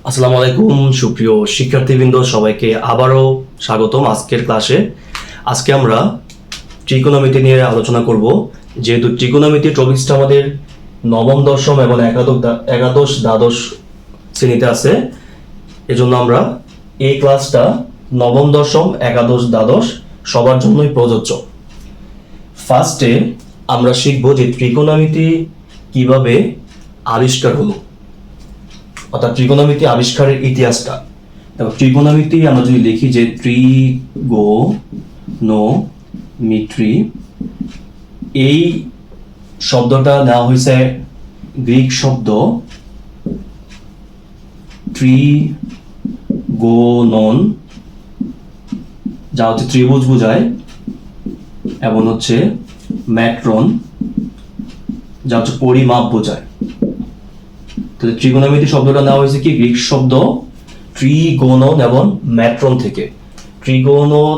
আসসালামু আলাইকুম সুপ্রিয় শিক্ষার্থীবৃন্দ, সবাইকে আবারও স্বাগতম আজকের ক্লাসে। আজকে আমরা ত্রিকোণমিতি নিয়ে আলোচনা করব। যেহেতু ত্রিকোণমিতি টপিক্সটা আমাদের নবম, দশম এবং একাদশ দ্বাদশ শ্রেণীতে আছে, এজন্য আমরা এই ক্লাসটা নবম, দশম, একাদশ, দ্বাদশ সবার জন্যই প্রযোজ্য। ফার্স্টে আমরা শিখব যে ত্রিকোণমিতি কিভাবে আবিষ্কার হলো, অর্থাৎ ত্রিকোণমিতি আবিষ্কারের ইতিহাসটা। দেখো, ত্রিকোণমিতি আমরা যদি লিখি যে ত্রিগোণমিতি, এই শব্দটা নেওয়া হয়েছে গ্রিক শব্দ ত্রিগোণন, যা হচ্ছে ত্রিভুজ বোঝায়, এবং হচ্ছে ম্যাট্রন, যা হচ্ছে পরিমাপ বোঝায়। ত্রিকোণমিতি শব্দটা নেওয়া হয়েছে কি গ্রিক শব্দ ত্রিগোণন এবং ম্যাট্রন থেকে। ত্রিগোণন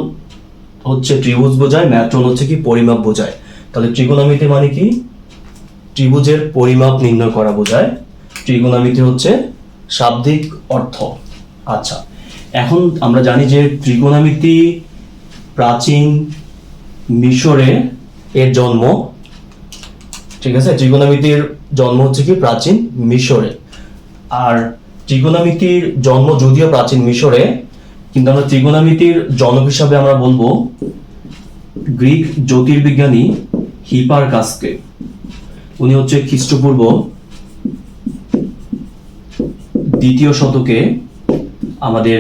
হচ্ছে ত্রিভুজ বোঝায়, ম্যাট্রন হচ্ছে কি পরিমাপ বোঝায়। তাহলে ত্রিকোণমিতি মানে কি? ত্রিভুজের পরিমাপ নির্ণয় করা বোঝায়। ত্রিকোণমিতি হচ্ছে শাব্দিক অর্থ। আচ্ছা, এখন আমরা জানি যে ত্রিকোণমিতি প্রাচীন মিশরে এর জন্ম। ঠিক আছে, ত্রিকোণমিতির জন্ম হচ্ছে কি প্রাচীন মিশরে। আর ত্রিকোণমিতির জন্ম যদিও প্রাচীন মিশরে, কিন্তু আমরা ত্রিকোণমিতির জনক হিসাবে আমরা বলবো গ্রিক জ্যোতির্বিজ্ঞানী হিপারকাসকে। উনি হচ্ছে খ্রিস্টপূর্ব 2য় শতকে আমাদের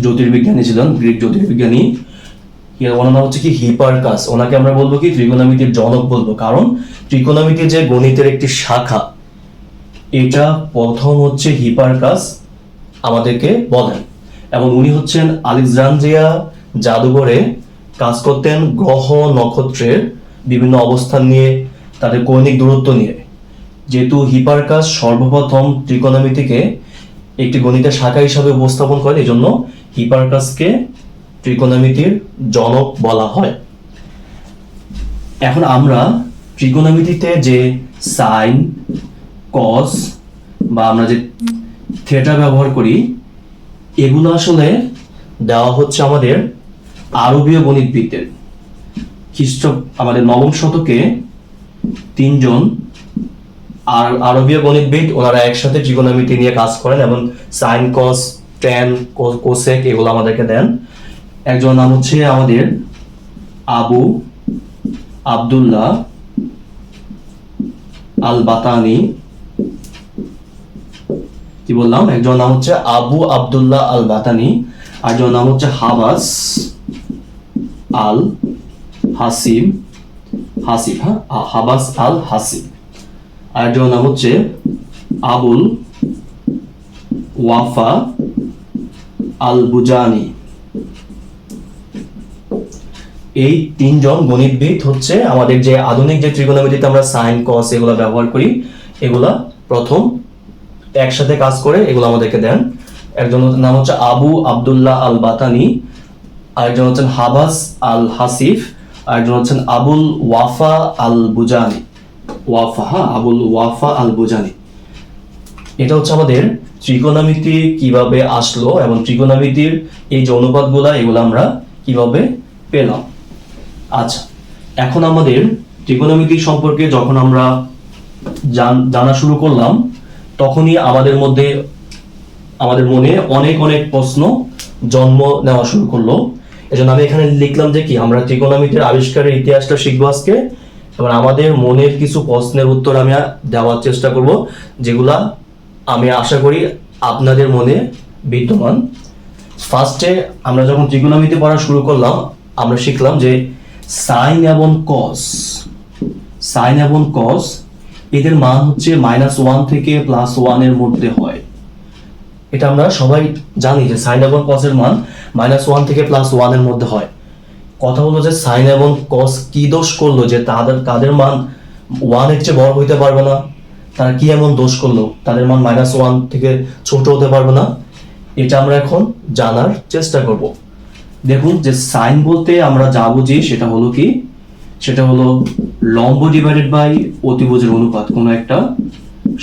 জ্যোতির্বিজ্ঞানী ছিলেন, গ্রিক জ্যোতির্বিজ্ঞানী। ওনার নাম হচ্ছে কি হিপারকাস। ওনাকে আমরা বলবো কি ত্রিকোণমিতির জনক বলবো, কারণ ত্রিকোণমিতি যে গণিতের একটি শাখা, এটা প্রথম হচ্ছে হিপারকাস আমাদেরকে বলেন। এবং উনি হচ্ছেন আলেকজান্দ্রিয়া জাদুঘরে কাজ করতেন গ্রহ নক্ষত্রের বিভিন্ন অবস্থান নিয়ে, তাদের কৌণিক দূরত্ব নিয়ে। যেহেতু হিপারকাস সর্বপ্রথম ত্রিকোণমিতিকে একটি গণিতের শাখা হিসাবে উপস্থাপন করেন, এই জন্য হিপারকাসকে ত্রিকোণমিতির জনক বলা হয়। এখন আমরা ত্রিকোণমিতিতে যে সাইন, কস বা আমরা যে থিটা ব্যবহার করি, এগুলো আসলে দেওয়া হচ্ছে আমাদের আরবীয় গণিতবিদদের। আমাদের নবম শতকে 3জন আরবীয় গণিতবিদ, ওনারা একসাথে ত্রিকোণমিতি নিয়ে কাজ করেন এবং সাইন, কস, ট্যান, কোসেক এগুলো আমাদেরকে দেন। একজন নাম হচ্ছে আমাদের আবু আব্দুল্লাহ আল বাতানি। কি বললাম? একজন নাম হচ্ছে আবু আব্দুল্লাহ আল বাতানি, আর একজন নাম হচ্ছে হাবাস আল হাসিব। হ্যাঁ, হাবাস আল হাসিব। আর একজন নাম হচ্ছে আবুল ওয়াফা আল বুজানি। এই 3জন গণিতবিদ হচ্ছে আমাদের যে আধুনিক যে ত্রিকোণমিতিতে আমরা সাইন, কস এগুলো ব্যবহার করি, এগুলা প্রথম একসাথে কাজ করে এগুলো আমাদেরকে দেন। একজন নাম হচ্ছে আবু আব্দুল্লাহ আল বাতানি, আরেকজন হচ্ছেন হাবাস আল হাসিফ, আরেকজন হচ্ছেন আবুল ওয়াফা আল বুজানি। আবুল ওয়াফা আল বুজানি। এটা হচ্ছে আমাদের ত্রিকোণমিতি কিভাবে আসলো এবং ত্রিকোণমিতির এই যে অনুপাতগুলা, এগুলো আমরা কিভাবে পেলাম। আচ্ছা, এখন আমাদের ত্রিকোণমিতি সম্পর্কে যখন আমরা জানা শুরু করলাম, তখনই আমাদের মনে অনেক অনেক প্রশ্ন জন্ম নেওয়া শুরু করলো। এজন্য আমি এখানে লিখলাম যে কি আমরা ত্রিকোণমিতির আবিষ্কারের ইতিহাসটা শিখবো আজকে, এবং আমাদের মনের কিছু প্রশ্নের উত্তর আমি দেওয়ার চেষ্টা করব, যেগুলা আমি আশা করি আপনাদের মনে বিদ্যমান। ফার্স্টে আমরা যখন ত্রিকোণমিতি পড়া শুরু করলাম, আমরা শিখলাম যে সাইন এবং কস এদের মান হচ্ছে -1 থেকে +1 এর মধ্যে হয়। এটা আমরা সবাই জানি যে সাইন এবং কসের মান -1 থেকে +1 এর মধ্যে হয়। কথা হলো যে সাইন এবং কস কি দোষ করলো যে তাদের মান 1 এর চেয়ে বড় হইতে পারবে না? তারা কি এমন দোষ করলো তাদের মান -1 থেকে ছোট হতে পারবে না? এটা আমরা এখন জানার চেষ্টা করব। দেখুন, যে সাইন বলতে আমরা যা বুঝি সেটা হলো কি, সেটা হলো লম্ব ডিভাইডেড বাই অতিভুজের অনুপাত। কোনো একটা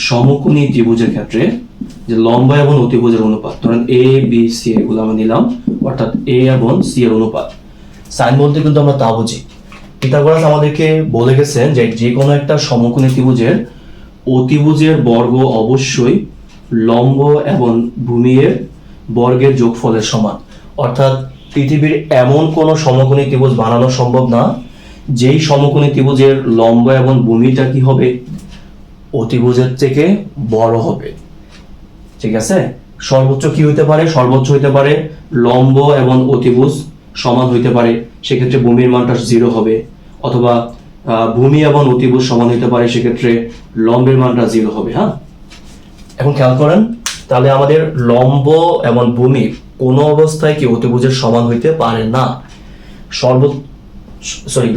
সমকোণী ত্রিভুজের ক্ষেত্রে যে লম্ব এবং অতিভুজের অনুপাত, ধরেন এ বি সি এগুলো আমরা নিলাম, অর্থাৎ এ এবং সি এর অনুপাত। সাইন বলতে কিন্তু আমরা তা বুঝি। পিথাগোরাস আমাদেরকে বলে গেছেন যে যে কোনো একটা সমকোণী ত্রিভুজের অতিভুজের বর্গ অবশ্যই লম্ব এবং ভূমির বর্গের যোগফলের সমান। অর্থাৎ পৃথিবীর এমন কোনো সমকোণী ত্রিভুজ বানানো সম্ভব না যেই সমকোণী ত্রিভুজের লম্ব এবং ভূমিটা কি হবে, অতিভুজের থেকে বড় হবে। ঠিক আছে, সর্বোচ্চ কি হইতে পারে, সর্বোচ্চ হইতে পারে লম্ব এবং অতিভুজ সমান হইতে পারে, সেক্ষেত্রে ভূমির মানটা 0 হবে, অথবা ভূমি এবং অতিভুজ সমান হইতে পারে, সেক্ষেত্রে লম্বের মানটা 0 হবে। হ্যাঁ, এখন খেয়াল করেন, তাহলে আমাদের লম্ব এবং ভূমি কোনো অবস্থায় কি অতিভুজের সমান হইতে পারে না।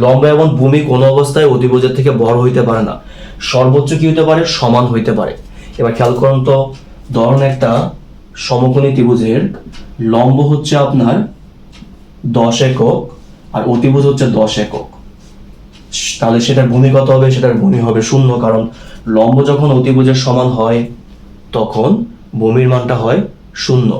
লম্ব এবং ভূমি কোনো অবস্থায় অতিভুজের থেকে বড় হইতে পারে না। সর্বোচ্চ কি হইতে পারে, সমান হইতে পারে। এবার খেয়াল করুন তো, ধরুন একটা সমকোণী ত্রিভুজের লম্ব হচ্ছে আপনার 10 একক আর অতিভুজ হচ্ছে 10 একক, তাহলে সেটার ভূমি কত হবে, সেটার ভূমি হবে 0, কারণ লম্ব যখন অতিভুজের সমান হয় তখন ভূমির মানটা হয় 0।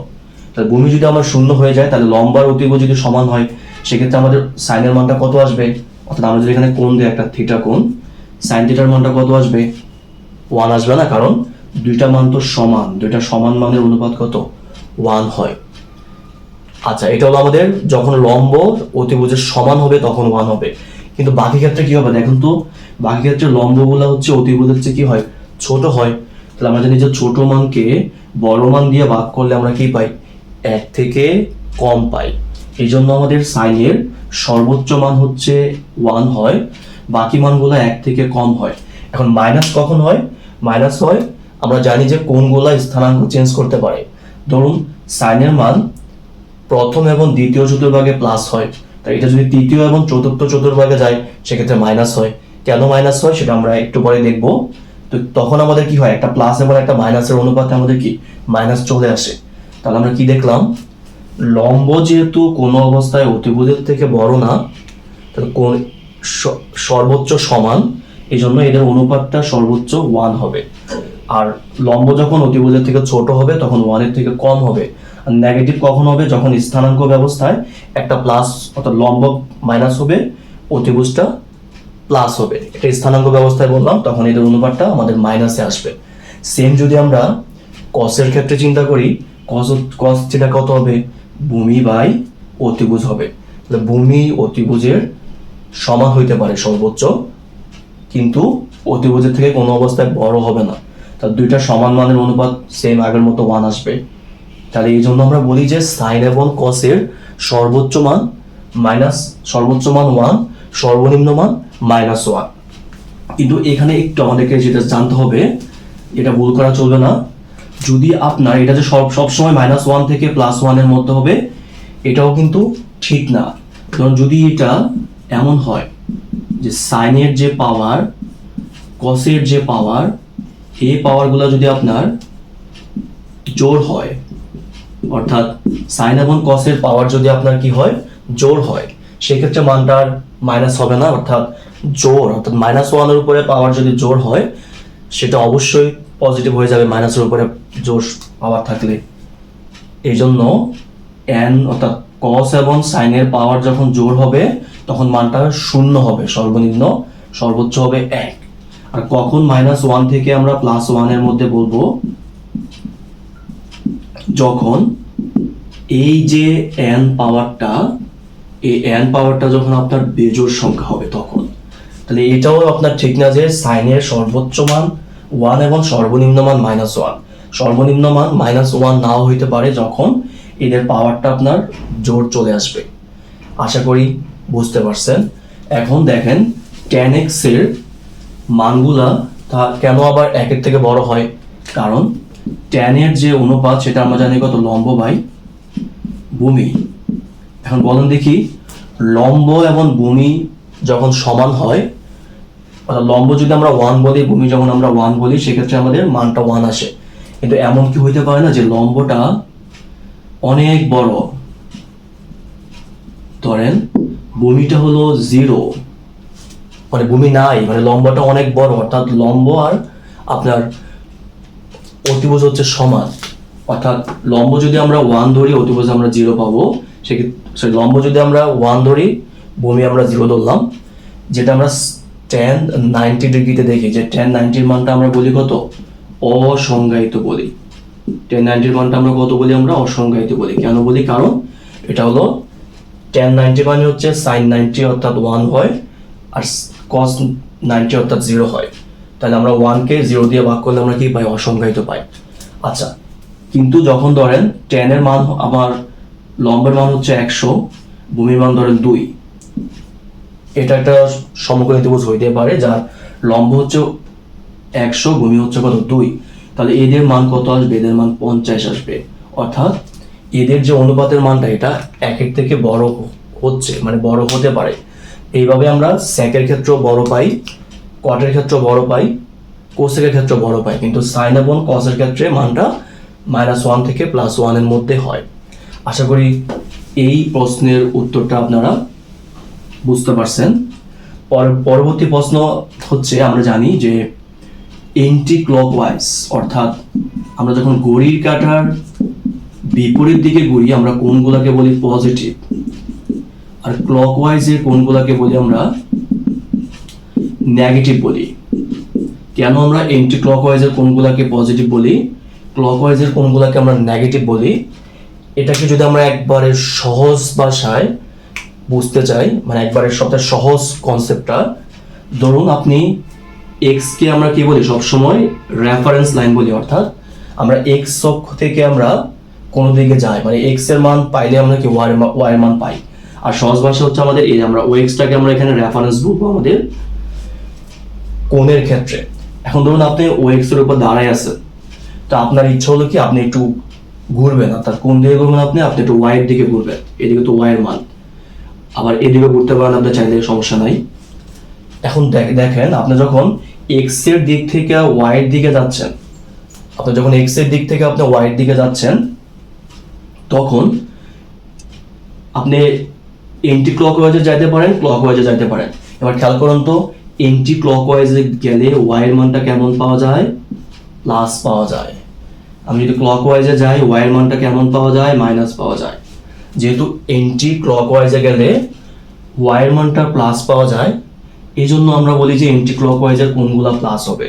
তাহলে ভূমি যদি আমার 0 হয়ে যায়, তাহলে লম্ব আর অতিভুজ যদি সমান হয়, সেক্ষেত্রে আমাদের সাইনের মানটা কত আসবে, অর্থাৎ আমরা যদি এখানে কোণ দিই, একটা থিটা কোণ, সাইন থিটার মানটা কত আসবে, 1 আসবে না, কারণ দুইটা মান তো সমান, দুইটা সমান মানের অনুপাত কত, 1 হয়। আচ্ছা, এটা হলো আমাদের যখন লম্ব অতিভুজের সমান হবে তখন 1 হবে। কিন্তু বাকি ক্ষেত্রে কি হবে দেখুন তো, বাকি ক্ষেত্রে লম্বগুলো হচ্ছে অতিভুজের চেয়ে কি হয়, ছোট হয়। তাহলে আমরা জানি যে ছোট মানকে বড় মান দিয়ে ভাগ করলে আমরা কি পাই, 1 থেকে কম পাই। এই জন্য আমাদের সাইনের সর্বোচ্চ মান হচ্ছে 1 হয়, বাকি মানগুলো 1 থেকে কম হয়। এখন মাইনাস কখন হয়, মাইনাস হয় আমরা জানি যে কোনগুলা স্থানাঙ্ক চেঞ্জ করতে পারে। ধরুন সাইনের মান প্রথম এবং দ্বিতীয় চতুর্ভাগে প্লাস হয়, তাই এটা যদি তৃতীয় এবং চতুর্থ চতুর্ভাগে যায় সেক্ষেত্রে মাইনাস হয়। কেন মাইনাস হয় সেটা আমরা একটু পরে দেখব। তো তখন আমাদের কি হয়, একটা প্লাস এবং একটা মাইনাসের অনুপাতে আমাদের কি মাইনাস চলে আসে। তাহলে আমরা কি দেখলাম, লম্ব যেহেতু কোনো অবস্থায় অতিভুজের থেকে বড় না, তাহলে কোন সর্বোচ্চ সমান, এই জন্য এদের অনুপাতটা সর্বোচ্চ 1 হবে। আর লম্ব যখন অতিভুজের থেকে ছোট হবে তখন 1 এর থেকে কম হবে। আর নেগেটিভ কখন হবে, যখন স্থানাঙ্ক ব্যবস্থায় একটা প্লাস, অর্থাৎ লম্ব মাইনাস হবে, অতিভুজটা প্লাস হবে। এটা স্থানাঙ্ক ব্যবস্থায় বললাম, তখন এদের অনুপাতটা আমাদের মাইনাসে আসবে। সেম যদি আমরা কসের ক্ষেত্রে চিন্তা করি, কস থিটা কত হবে, ভূমি বাই অতিভুজ হবে। তাহলে ভূমি অতিভুজের সমান হইতে পারে সর্বোচ্চ, কিন্তু অতিভুজের থেকে কোনো অবস্থায় বড় হবে না। তার দুইটা সমান মানের অনুপাত সেম আগের মতো 1 আসবে। তাহলে এই জন্য আমরা বলি যে সাইন এবং কসের সর্বোচ্চ মান 1, সর্বনিম্ন মান -1। কিন্তু এখানে একটু আমাদেরকে যেটা জানতে হবে, এটা ভুল করা চলবে না। যদি আপনার এটা যে সবসময় -1 থেকে +1 এর মধ্যে হবে, এটাও কিন্তু ঠিক না। কারণ যদি এটা এমন হয় যে সাইনের যে পাওয়ার, কসের যে পাওয়ার, এই পাওয়ারগুলো যদি আপনার জোড় হয়, অর্থাৎ সাইন এবং কসের পাওয়ার যদি আপনার কি হয়, জোড় হয়, সেক্ষেত্রে মানটার মাইনাস হবে না। অর্থাৎ জোড়, অর্থাৎ -1 এর উপরে পাওয়ার যদি জোড় হয়, সেটা অবশ্যই পজিটিভ হয়ে যাবে মাইনাসের উপরে জোড় পাওয়ার থাকলে। এই জন্য n অর্থাৎ কস এবং সাইনের পাওয়ার যখন জোড় হবে তখন মানটা 0 হবে, সর্বনিম্ন, সর্বোচ্চ হবে 1। আর কখন -1 থেকে আমরা +1 এর মধ্যে বলবো, যখন এই যে n পাওয়ারটা, এই n পাওয়ারটা যখন আপনার বেজোড় সংখ্যা হবে তখন। তাহলে এটাও আপনার ঠিক না যে সাইনের সর্বোচ্চ মান 1 এবং সর্বনিম্ন মান -1। সর্বনিম্ন মান -1 নাও হইতে পারে যখন এদের পাওয়ারটা আপনার জোড় চলে আসবে। আশা করি বুঝতে পারছেন। এখন দেখেন tan x এর মানগুলা তা কেন আবার 1 এর থেকে বড় হয়, কারণ tan এর যে অনুপাত সেটা আমরা জানি কত, লম্ব বাই ভূমি। এখন বলেন দেখি, লম্ব এবং ভূমি যখন সমান হয়, অর্থাৎ লম্ব যদি আমরা 1 বলি, ভূমি যখন আমরা 1 বলি, সেক্ষেত্রে আমাদের মানটা 1 আসে। কিন্তু এমন কি হইতে পারে না যে লম্বটা অনেক বড়, ধরেন ভূমিটা হলো 0, মানে ভূমি নাই, মানে লম্বটা অনেক বড়, অর্থাৎ লম্ব আর আপনার অতিভুজ হচ্ছে সমান, অর্থাৎ লম্ব যদি আমরা 1 ধরি অতিভুজ আমরা 0 পাবো, সেক্ষেত্রে লম্ব যদি আমরা 1 ধরি ভূমি আমরা 0 ধরলাম, যেটা আমরা tan 90 ডিগ্রিতে দেখি যে tan 90 মানটা আমরা বলি কত, অসংজ্ঞায়িত বলি। tan 90 মানটা আমরা কত বলি, আমরা অসংজ্ঞায়িত বলি। কেন বলি, কারণ এটা হলো tan 90 মানে হচ্ছে sin 90 অর্থাৎ 1 হয়, আর cos 90 অর্থাৎ 0 হয়। তাহলে আমরা 1 কে 0 দিয়ে ভাগ করলে আমরা কি পাই, অসংজ্ঞায়িত পাই। আচ্ছা, কিন্তু যখন ধরেন tan এর মান আমার লম্বের মান হচ্ছে 100, ভূমির মান ধরেন 2, এটা একটা সমকোণী ত্রিভুজ হইতে পারে যার লম্ব হচ্ছে 100, ভূমি হচ্ছে কত, 2। তাহলে এদের মান কত আসবে, এদের মান 50 আসবে। অর্থাৎ এদের যে অনুপাতের মানটা এটা একের থেকে বড় হচ্ছে, মানে বড় হতে পারে। এইভাবে আমরা সেকের ক্ষেত্রেও বড় পাই, কটের ক্ষেত্রেও বড় পাই, কোসেকের ক্ষেত্রেও বড় পাই, কিন্তু সাইন এবং কসের ক্ষেত্রে মানটা -1 থেকে +1 এর মধ্যে হয়। আশা করি এই প্রশ্নের উত্তরটা আপনারা বুঝতে পারছেন। পরবর্তী প্রশ্ন হচ্ছে, আমরা জানি যে এন্টি ক্লকওয়াইজ, অর্থাৎ আমরা যখন ঘড়ির কাঁটার বিপরীত দিকে ঘুরি আমরা কোনগুলোকে বলি পজিটিভ, আর ক্লকওয়াইজের কোনগুলোকে বলি আমরা নেগেটিভ বলি। কেন আমরা এন্টি ক্লকওয়াইজের কোনগুলোকে পজিটিভ বলি, ক্লকওয়াইজের কোনগুলোকে আমরা নেগেটিভ বলি, এটাকে যদি আমরা একবারে সহজ ভাষায় বুঝতে চাই, মানে একবারে সবচেয়ে সহজ কনসেপ্টটা, ধরুন আপনি এক্স কে আমরা কি বলি, সবসময় রেফারেন্স লাইন বলি। অর্থাৎ আমরা এক্স অক্ষ থেকে আমরা কোনো দিকে যাই, মানে এক্স এর মান পাইলে আমরা কি ওয়াই এর মান পাই। আর সহজ ভাষা হচ্ছে আমাদের এই, আমরা ও এক্সটাকে আমরা এখানে রেফারেন্স বলবো আমাদের কোণের ক্ষেত্রে। এখন ধরুন আপনি ও এক্স এর উপর দাঁড়ায় আছেন, তো আপনার ইচ্ছা হলো কি আপনি একটু ঘুরবেন, অর্থাৎ কোন দিকে ঘুরবেন, আপনি একটু ওয়াই এর দিকে ঘুরবেন, এদিকে তো ওয়াই এর মান, আবার এদিকে ঘুরতে পারেন আপনার চাইলে, সমস্যা নাই। এখন দেখেন আপনি যখন এক্স এর দিক থেকে ওয়াই এর দিকে যাচ্ছেন, আপনি যখন এক্স এর দিক থেকে আপনি ওয়াই এর দিকে যাচ্ছেন, তখন আপনি এন্টি ক্লকওয়াইজে যাইতে পারেন, ক্লকওয়াইজে যাইতে পারেন। এবার খেয়াল করুন তো, এন্টি ক্লকওয়াইজে গেলে ওয়াই এর মানটা কেমন পাওয়া যায়, প্লাস পাওয়া যায়। আমি যদি ক্লকওয়াইজে যাই ওয়াই এর মানটা কেমন পাওয়া যায়, মাইনাস পাওয়া যায়। যেহেতু এন্টি ক্লকওয়াইজে গেলে ওয়াই এর মানটা প্লাস পাওয়া যায়, এই জন্য আমরা বলি যে এন্টি ক্লকওয়াইজের কোনগুলা প্লাস হবে।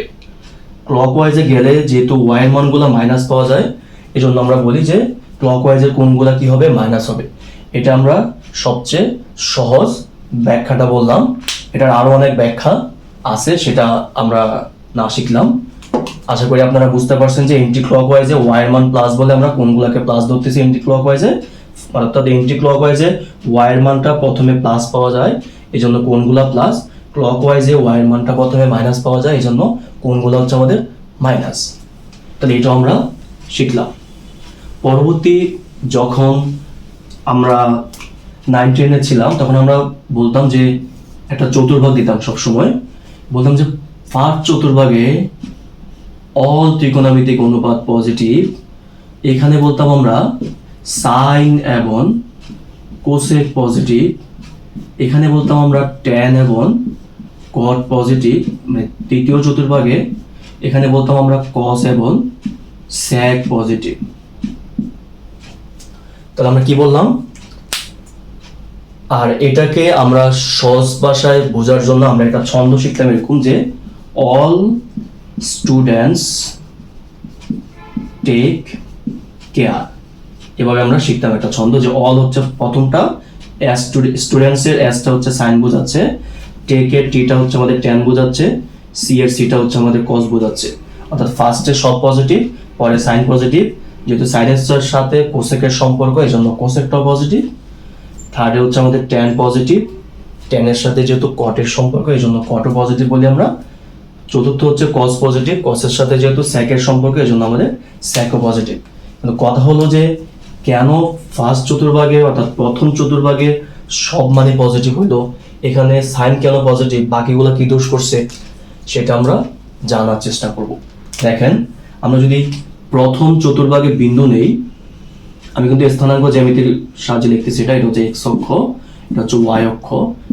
ক্লকওয়াইজে গেলে যেহেতু ওয়াই এর মানগুলো মাইনাস পাওয়া যায়, এই জন্য আমরা বলি যে ক্লকওয়াইজের কোনগুলা কি হবে, মাইনাস হবে। এটা আমরা সবচেয়ে সহজ ব্যাখ্যাটা বললাম, এটার আরো অনেক ব্যাখ্যা আছে, সেটা আমরা না শিখলাম। আশা করি আপনারা বুঝতে পারছেন যে এন্টি ক্লকওয়াইজে ওয়াই এর মান প্লাস বলে আমরা কোনগুলাকে প্লাস ধরতেছি এন্টি ক্লকওয়াইজে, অর্থাৎ এন্টি ক্লকওয়াইজে ওয়াই এর মানটা প্রথমে প্লাস পাওয়া যায়, এই জন্য কোনগুলা প্লাস। ক্লকওয়াইজে ওয়াই এর মানটা প্রথমে মাইনাস পাওয়া যায়, এই জন্য কোনগুলা হচ্ছে আমাদের মাইনাস। তাহলে এটা আমরা শিখলাম। পরবর্তী যখন আমরা 9 10-এ ছিলাম তখন আমরা বলতাম যে একটা চতুর্ভাগ দিতাম, সবসময় বলতাম যে ফার্স্ট চতুর্ভাগে অল ত্রিকোণমিতিক অনুপাত পজিটিভ। এখানে বলতাম আমরা সাইন এবং কোসেক পজিটিভ, এখানে বলতাম আমরা ট্যান এবং কট পজিটিভ। মানে তৃতীয় চতুর্ভাগে এখানে বলতাম আমরা কস এবং স্যাক পজিটিভ। তাহলে আমরা কি বললাম, আর এটাকে আমরা সহজ ভাষায় বোঝার জন্য আমরা একটা ছন্দ শিখলাম এরকম যে অল স্টুডেন্টস টেক কেয়ার। এভাবে আমরা শিখতাম একটা ছন্দ যে অল হচ্ছে প্রথমটা, স্টুডেন্টস এর এসটা হচ্ছে সাইন বোঝাচ্ছে, টেক এর টিটা হচ্ছে আমাদের ট্যান বোঝাচ্ছে, সি এর সিটা হচ্ছে আমাদের কস বোঝাচ্ছে। অর্থাৎ ফার্স্টে সব পজিটিভ, পরে সাইন পজিটিভ, যেহেতু সাইনের সাথে কোসেকের সম্পর্ক এই জন্য কোসেকটাও পজিটিভ। থার্ডে হচ্ছে আমাদের ট্যান পজিটিভ, ট্যানের সাথে যেহেতু কটের সম্পর্ক এই জন্য কটও পজিটিভ বলি আমরা। চতুর্থ হচ্ছে কস পজিটিভ, কসের সাথে যেহেতু স্যাকের সম্পর্ক এই জন্য আমাদের স্যাকও পজিটিভ। কিন্তু কথা হলো যে কেন ফার্স্ট চতুর্ভাগে অর্থাৎ প্রথম চতুর্ভাগে সব মানে পজিটিভ হইলো, এখানে সাইন কেন পজিটিভ, বাকিগুলো কি দোষ করছে সেটা আমরা জানার চেষ্টা করব। দেখেন আমরা যদি প্রথম চতুর্ভাগে বিন্দু নেই, আমি কিন্তু স্থানাঙ্ক জ্যামিতির সাহায্যে লিখতেছি, এটা হচ্ছে এক্স অক্ষ, এটা হচ্ছে ওয়াই অক্ষ,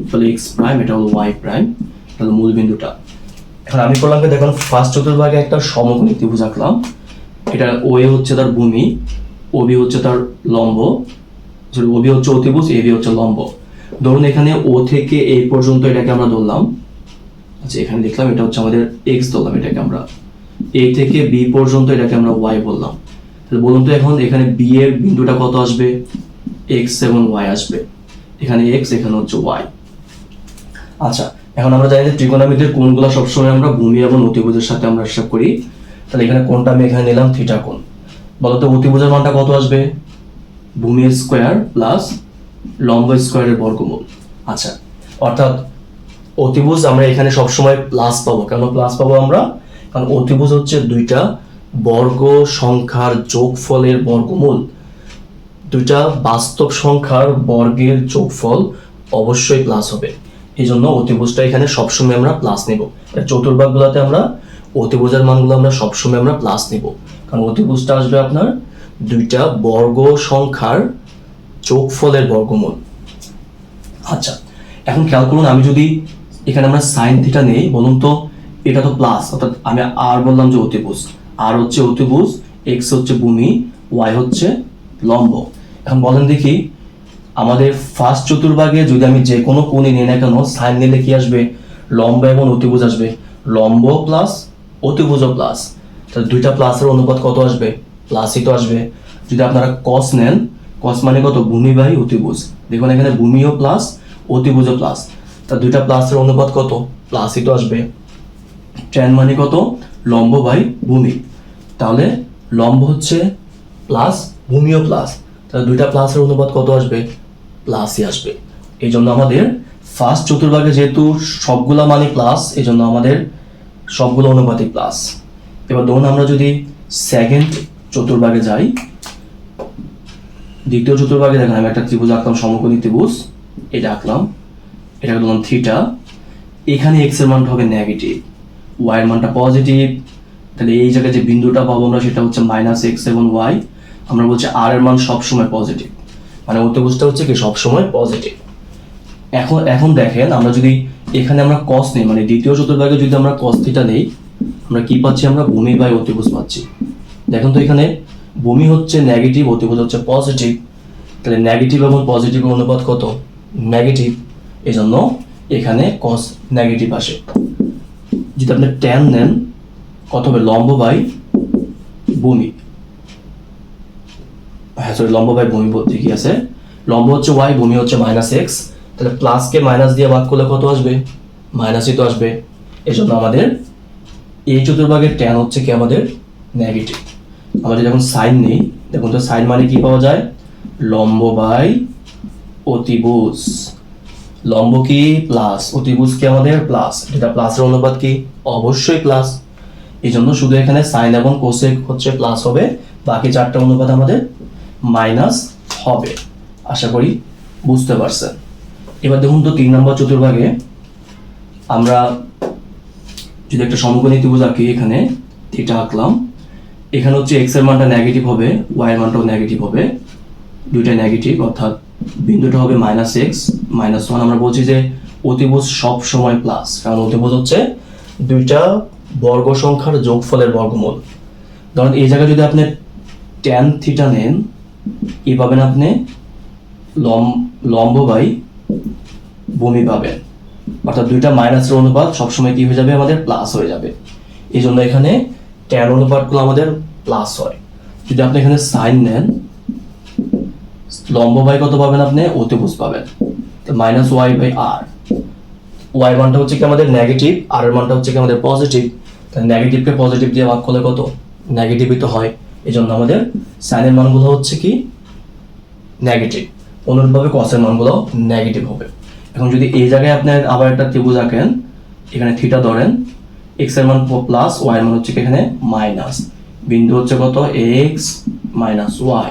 তাহলে এক্স প্রাইম, এটা হলো ওয়াই প্রাইম, এটা হলো মূল বিন্দুটা। এখন আমি করলাম কি, দেখুন ফার্স্ট চতুর্ভাগে একটা সমকোণী ত্রিভুজ আঁকলাম, এটা ও এ হচ্ছে তার ভূমি, ওবি হচ্ছে তার লম্ব, সরি ওবি হচ্ছে অতিভুজ, এবি হচ্ছে লম্ব। ধরুন এখানে ও থেকে এই পর্যন্ত এটাকে আমরা ধরলাম, আচ্ছা এখানে দেখলাম এটা হচ্ছে আমাদের এক্স ধরলাম, এটাকে আমরা এ থেকে বি পর্যন্ত এটাকে আমরা ওয়াই বললাম। তাহলে বলুন তো এখন এখানে বি এর বিন্দুটা কত আসবে? এক্স এবং ওয়াই আসবে, এখানে এক্স এখানে হচ্ছে ওয়াই। আচ্ছা এখন আমরা জানি যে ত্রিকোণমিতির কোণগুলো সবসময় আমরা ভূমি এবং অতিভুজের সাথে আমরা হিসাব করি। তাহলে এখানে কোণটা আমি এখানে নিলাম থিটা কোণ। বলতো অতিভুজের মানটা কত আসবে? ভূমি স্কোয়ার প্লাস লম্ব স্কোয়ারের বর্গমূল। আচ্ছা অর্থাৎ অতিভুজ আমরা এখানে সবসময় প্লাস পাবো। কেন প্লাস পাবো আমরা? কারণ অতিভুজ হচ্ছে দুইটা বর্গ সংখ্যার যোগফলের বর্গমূল। দুইটা বাস্তব সংখ্যার বর্গের যোগফল অবশ্যই প্লাস হবে, এই জন্য অতিভুজটা এখানে সবসময় আমরা প্লাস নেব। চতুর্ভাগগুলোতে আমরা অতিভুজের মানগুলো আমরা সবসময় আমরা প্লাস নেব, কারণ অতিভুজটা আসবে আপনার দুইটা বর্গ সংখ্যার যোগফলের বর্গমূল। আচ্ছা এখন খেয়াল করুন, আমি যদি এখানে আমরা সাইন থিটা নেই, বলুন তো এটা তো প্লাস, অর্থাৎ আমি আর বললাম যে অতিভুজ, আর হচ্ছে অতিভুজ, এক্স হচ্ছে ভূমি, ওয়াই হচ্ছে লম্ব। এখন বলেন দেখি আমাদের ফার্স্ট চতুর্ভাগে যদি আমি যে কোনো কোণে নিই না কেন, সাইন নিলে কি আসবে? লম্ব এবং অতিভুজ আসবে, লম্ব প্লাস অতিভুজ প্লাস। তাহলে দুইটা প্লাসের অনুপাত কত আসবে? প্লাসই তো আসবে। যদি আপনারা কস নেন, কস মানে কত? ভূমি বাই অতিভুজ। দেখুন এখানে ভূমিও প্লাস অতিভুজও প্লাস, তা দুইটা প্লাসের অনুপাত কত? প্লাসই তো আসবে। ট্যান মানে কত? লম্ব বাই ভূমি। তাহলে লম্ব হচ্ছে প্লাস, ভূমিও প্লাস, তাহলে দুইটা প্লাসের অনুপাত কত আসবে? প্লাসই আসবে। এই জন্য আমাদের ফার্স্ট চতুর্ভাগে যেহেতু সবগুলা মানে প্লাস, এই জন্য আমাদের সবগুলো অনুপাতই প্লাস। এবার ধরুন আমরা যদি সেকেন্ড চতুর্ভাগে যাই, দ্বিতীয় চতুর্ভাগে দেখেন আমি একটা ত্রিভুজ আঁকলাম, সমকোণী ত্রিভুজ, এটা আঁকলাম, এটাকে ধরলাম থিটা। এখানে এক্স এর মানটা হবে নেগেটিভ, ওয়াই এর মানটা পজিটিভ। তাহলে এই জায়গায় যে বিন্দুটা পাবো আমরা সেটা হচ্ছে মাইনাস এক্স এবং ওয়াই। আমরা বলছি আর এর মান সবসময় পজিটিভ, মানে অতিভুজটা হচ্ছে কি সবসময় পজিটিভ। এখন দেখেন আমরা যদি এখানে আমরা কস নেই, মানে দ্বিতীয় চতুর্ভাগে যদি আমরা কস থিটা নেই, আমরা কি পাচ্ছি? আমরা ভূমি বাই অতিভুজ পাচ্ছি। দেখেন তো এখানে ভূমি হচ্ছে নেগেটিভ, অতিভুজ হচ্ছে পজিটিভ, তাহলে নেগেটিভ এবং পজিটিভের অনুপাত কত? নেগেটিভ, এই জন্য এখানে কস নেগেটিভ আসে। যদি আপনি ট্যান নেন কত হবে? লম্ব বাই ভূমি, হ্যাঁ সরি লম্ব বাই ভূমি বলতে কি আছে, লম্ব হচ্ছে ওয়াই, ভূমি হচ্ছে মাইনাস এক্স, তাহলে প্লাসকে মাইনাস দিয়ে ভাগ করলে কত আসবে? মাইনাসই তো আসবে। এই জন্য আমাদের এই চতুর্ভাগের ট্যান হচ্ছে কি আমাদের নেগেটিভ। আমাদের যখন সাইন নেই, দেখুন তো সাইন মানে কি পাওয়া যায়? লম্ব বাই অতিভুজ। লম্ব কি প্লাস, অতিভুজ কি আমাদের প্লাস, এটা প্লাসের অনুপাত কি? অবশ্যই প্লাস। এই জন্য শুধু এখানে সাইন এবং কোসেক হচ্ছে প্লাস হবে, বাকি চারটা অনুপাত আমাদের মাইনাস হবে। আশা করি বুঝতে পারছেন। এবার দেখুন তো 3 নম্বর চতুর্ভাগে আমরা যদি একটা সমকোণী ত্রিভুজ আঁকি, এখানে থিটা আঁকলাম, এখানে হচ্ছে এক্স এর মানটা নেগেটিভ হবে, ওয়াই এর মানটাও নেগেটিভ হবে, দুইটাই নেগেটিভ, অর্থাৎ বিন্দুটা হবে মাইনাস এক্স মাইনাস ওয়ান। আমরা বলছি যে অতিভুজ সব সময় প্লাস, কারণ অতিভুজ হচ্ছে দুইটা বর্গ সংখ্যার যোগফলের বর্গমূল। ধরুন এই জায়গায় যদি আপনি ট্যান থিটা নেন, কি পাবেন আপনি? লম্ব বাই ভূমি পাবেন, অর্থাৎ দুইটা মাইনাসের অনুপাত সবসময় কি হয়ে যাবে? আমাদের প্লাস হয়ে যাবে। এই জন্য এখানে ট্যান অনুপাতগুলো আমাদের প্লাস হয়। যদি আপনি এখানে সাইন নেন, লম্ব বাই কত পাবেন আপনি? অতিভুজ পাবেন, minus Y by R. Y মানটা হচ্ছে কি আমাদের নেগেটিভ, আর এর মানটা হচ্ছে কি আমাদের পজিটিভ, তাহলে নেগেটিভকে পজিটিভ দিয়ে ভাগ করলে কত? নেগেটিভই তো হয়। এই জন্য আমাদের সাইনের মানগুলো হচ্ছে কি নেগেটিভ, অনুরূপভাবে কসের মানগুলো নেগেটিভ হবে। এখন যদি এই জায়গায় আপনি আবার একটা ত্রিভুজ আঁকেন, এখানে থিটা ধরেন, এক্স এর মান প্লাস, ওয়াই এর মান হচ্ছে এখানে মাইনাস, বিন্দু হচ্ছে কত? এক্স মাইনাস ওয়াই,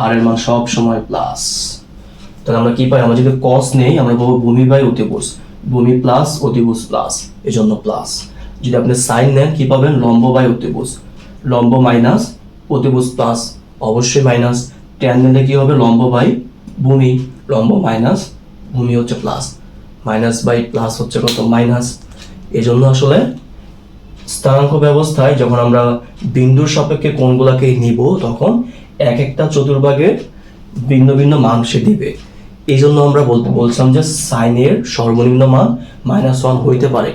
আর এর মান সব সময় প্লাস। তাহলে আমরা কি পাই? আমরা যদি কস নেই, আমরা বলবো ভূমি বাই অতিভুজ, ভূমি প্লাস অতিভুজ প্লাস, এই জন্য প্লাস। যদি আপনি সাইন নেন কি পাবেন? লম্ব বাই অতিভুজ, লম্ব মাইনাস অতিভুজ প্লাস, অবশ্যই মাইনাস। ট্যান নিলে কি হবে? লম্ব বাই ভূমি, লম্ব মাইনাস ভূমি হচ্ছে প্লাস, মাইনাস বাই প্লাস হচ্ছে কত? মাইনাস। এই জন্য আসলে স্থানাঙ্ক ব্যবস্থায় যখন আমরা বিন্দুর সাপেক্ষে কোণগুলোকে নিব তখন এক একটা চতুর্ভাগের ভিন্ন ভিন্ন মান সে দিবে। এই জন্য আমরা বলছিলাম যে সাইনের সর্বনিম্ন মান -1 হইতে পারে।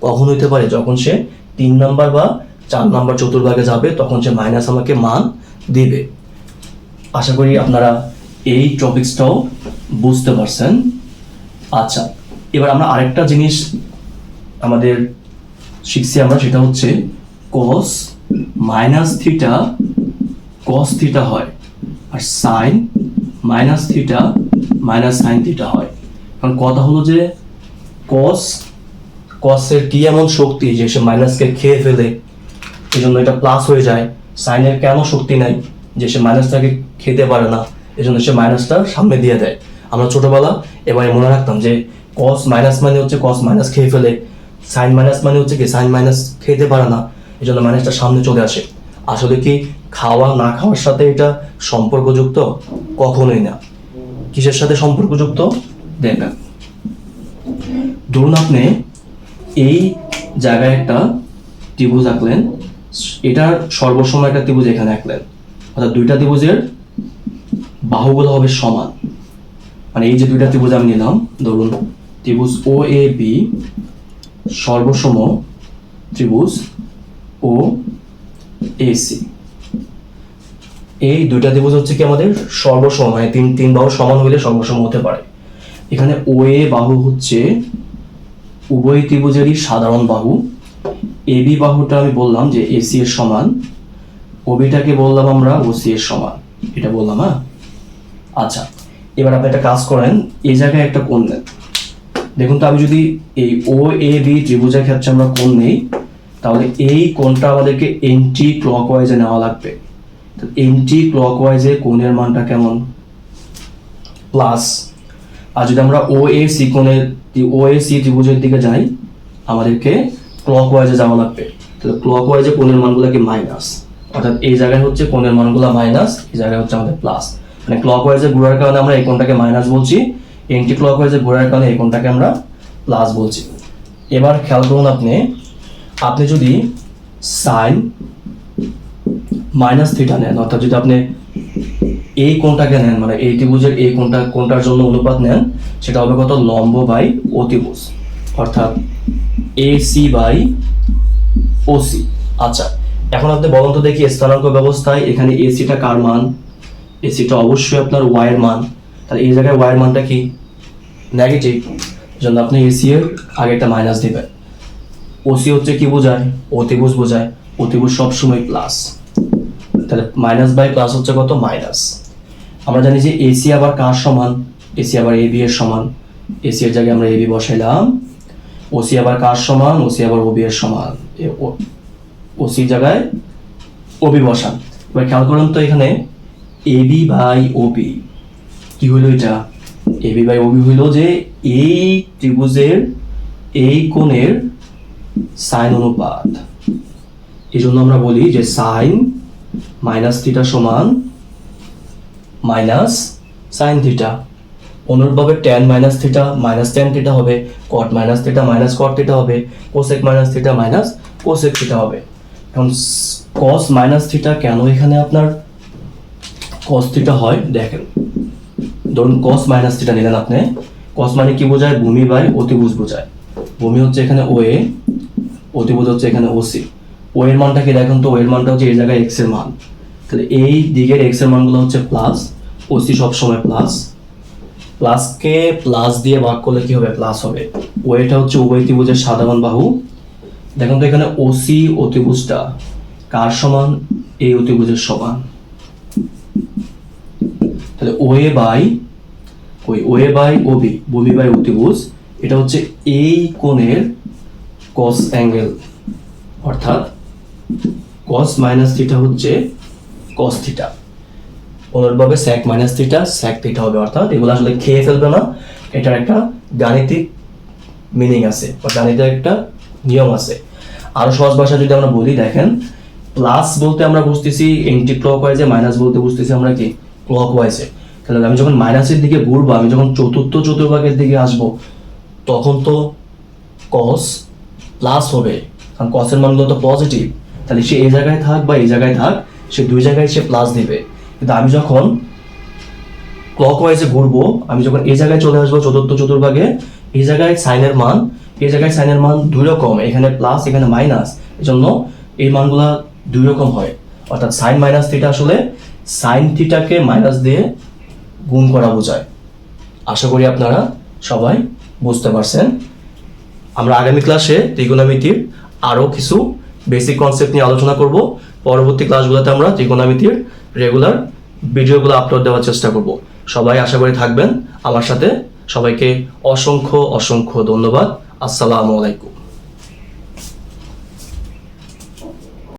কখন হইতে পারে? যখন সে 3 নাম্বার বা 4 নাম্বার চতুর্ভাগে যাবে তখন সে মাইনাস আমাকে মান দিবে। আশা করি আপনারা এই টপিকসটাও বুঝতে পারছেন। আচ্ছা, এবার আমরা আরেকটা জিনিস আমাদের শিখছি আমরা, সেটা হচ্ছে cos থিটা cos থিটা হয় আর sin থিটা sin থিটা হয়। কারণ কথা হলো যে cos এর কি এমন শক্তি যে সে মাইনাসকে খেয়ে ফেলে, এই জন্য এটা প্লাস হয়ে যায়। সাইনের কেন শক্তি নাই যে সে মাইনাসটাকে খেতে পারে না, এই জন্য সে মাইনাসটা সামনে দিয়ে দেয়। আমরা ছোটবেলা এবারে মনে রাখতাম যে cos মাইনাস মানে হচ্ছে cos মাইনাস খেয়ে ফেলে, সাইন মাইনাস মানে হচ্ছে কি সাইন মাইনাস খেতে পারে না, এই জন্য মাইনাসটা সামনে চলে আসে। আসলে কি খাওয়া না খাওয়ার সাথে এটা সম্পর্কযুক্ত? কখনোই না। কিসের সাথে সম্পর্কযুক্ত? দেখেন, ধরুন আপনি এই জায়গায় একটা ত্রিভুজ আঁকলেন, এটার সর্বসময় একটা ত্রিভুজ এখানে আঁকলেন, অর্থাৎ দুইটা ত্রিভুজের বাহুগুলো হবে সমান। মানে এই যে দুইটা ত্রিভুজ আমি নিলাম, ধরুন ত্রিভুজ ও এ বি সর্বসম ত্রিভুজ ও এসি। এই দুইটা ত্রিভুজ হচ্ছে কি আমাদের সর্বসম, মানে তিন বাহু সমান হইলে সর্বসম হতে পারে। এখানে ও এ বাহু হচ্ছে উভয় ত্রিভুজেরই সাধারণ বাহু। এবি বাহুটা আমি বললাম যে এসি এর সমান, ওবিটাকে বললাম আমরা ওসি এর সমান, এটা বললাম। হ্যাঁ, আচ্ছা, এবার আপনি একটা কাজ করেন, এই জায়গায় একটা কোণ নেন। দেখুন তো, আমি যদি এই ও এ বি ত্রিভুজের ক্ষেত্রে আমরা কোণ নেই, তাহলে এই কোণটা আমাদেরকে এন্টি ক্লকওয়াইজে নেওয়া লাগবে। এন্টি ক্লকওয়াইজে কোণের মানটা কেমন? প্লাস। আর যদি আমরা ও এ সি ত্রিভুজের দিকে যাই, আমাদেরকে ক্লকওয়াইজে যাওয়া লাগবে। তাহলে ক্লকওয়াইজে কোণের মানগুলোকে মাইনাস, অর্থাৎ এই জায়গায় হচ্ছে কোণের মানগুলো মাইনাস, এই জায়গায় হচ্ছে আমাদের প্লাস। মানে ক্লকওয়াইজে ঘোরার কারণে আমরা এই কোণটাকে মাইনাস বলছি, এন্টি ক্লকওয়াইজে ঘোরার কারণে এই কোণটাকে আমরা প্লাস বলছি। এবার খেয়াল করুন, আপনি যদি সাইন থিটা নেন, অর্থাৎ যদি আপনি এই কোণটাকে নেন, মানে এই ত্রিভুজের এই কোণটার জন্য অনুপাত নেন, সেটা হবে কত? লম্ব বাই অতিভুজ, অর্থাৎ এসি বাই ওসি। আচ্ছা, এখন আপনি বলুন তো দেখি, স্থানাঙ্ক ব্যবস্থায় এখানে এসিটা কার মান? এসিটা অবশ্যই আপনার ওয়াই এর মান। তাহলে এই জায়গায় ওয়াই এর মানটা কি? নেগেটিভ, জন্য আপনি এসি এর আগে একটা মাইনাস দিবেন। ওসি হচ্ছে কি বোঝায়? অতিভুজ বোঝায়, অতিভুজ সবসময় প্লাস। তাহলে মাইনাস বাই প্লাস হচ্ছে কত? মাইনাস। আমরা জানি যে এসি আবার কার সমান? এসি আবার এবি এর সমান। এসি এর জায়গায় আমরা এবি বসাইলাম। ওসি আবার কার সমান? ওসি আবার ওবি এর সমান। ওসি জায়গায় ওবি বসান। এবার খেয়াল করুন তো, এখানে এবি বাই ওবি কি হইল? এটা এবি বাই ওবি হইল যে এই ত্রিভুজের এই কোণের সাইন অনুপাত। এই জন্য আমরা বলি যে সাইন থিটা সমান মাইনাস সাইন থিটা। অনুরূপভাবে ট্যান থিটা ট্যান থিটা হবে, কট থিটা কট থিটা হবে, কোসেক থিটা কোসেক থিটা হবে। এখন কস থিটা কেন এখানে আপনার কস থিটা হয়? দেখেন, ধরুন কস থিটা নিলেন আপনি। কস মানে কি বোঝায়? ভূমি বাই অতিভুজ বোঝায়। ভূমি হচ্ছে এখানে ও এ, অতিভুজ হচ্ছে এখানে ওসি। ও এর মানটা কি দেখেন তো? ও এর মানটা হচ্ছে এই জায়গায় এক্স এর মান। তাহলে এই দিকের এক্স এর মানগুলো হচ্ছে প্লাস, ওসি সবসময় প্লাস। প্লাসকে প্লাস দিয়ে ভাগ করলে কি হবে? প্লাস হবে। ও এটা হচ্ছে উভয় ত্রিভুজের সাধারণ বাহু। দেখুন তো, এখানে ওসি অতিভুজটা কার সমান? এই অতিভুজের সমান। তাহলে ও এ বাই ওবি, ভূমি বাই অতিভুজ, এটা হচ্ছে এই কোণের কস অ্যাঙ্গেল, অর্থাৎ কস থিটা হচ্ছে কস থিটা। অনুরূপভাবে স্যাক থিটা স্যাক থিটা হবে। অর্থাৎ এগুলো আসলে খেয়ে ফেলবে না, এটার একটা গাণিতিক মিনিং আছে বা গাণিতিক একটা নিয়ম আছে। আরো সহজ ভাষা যদি আমরা বলি, দেখেন, প্লাস বলতে আমরা বুঝতেছি এন্টি ক্লকওয়াইজে, মাইনাস বলতে বুঝতেছি আমরা কি ক্লকওয়াইজে। তাহলে আমি যখন মাইনাসের দিকে ঘুরবো, আমি যখন চতুর্থ চতুর্ভাগের দিকে আসবো, তখন তো কস প্লাস হবে, কারণ কসের মানগুলো তো পজিটিভ, তাহলে সে এই জায়গায় থাক বা এই জায়গায় থাক, সে দুই জায়গায় সে প্লাস দিবে। কিন্তু আমি যখন ক্লকওয়াইজে ঘুরবো, আমি যখন এই জায়গায় চলে আসবো চতুর্থ চতুর্ভাগে, এই জায়গায় সাইনের মান, এই জায়গায় সাইনের মান দুই রকম, এখানে প্লাস এখানে মাইনাস, এজন্য এই মানগুলা দুই রকম হয়। অর্থাৎ সাইন মাইনাস থিটা আসলে সাইন থিটাকে মাইনাস দিয়ে গুণ করা বোঝায়। আশা করি আপনারা সবাই বুঝতে পারছেন। আমরা আগামী ক্লাসে ত্রিকোণমিতির আরও কিছু বেসিক কনসেপ্ট নিয়ে আলোচনা করব। পরবর্তী ক্লাসগুলোতে আমরা ত্রিকোণমিতির রেগুলার ভিডিওগুলো আপলোড দেওয়ার চেষ্টা করব। সবাই আশা করি থাকবেন আমার সাথে। সবাইকে অসংখ্য অসংখ্য ধন্যবাদ। আসসালামু আলাইকুম।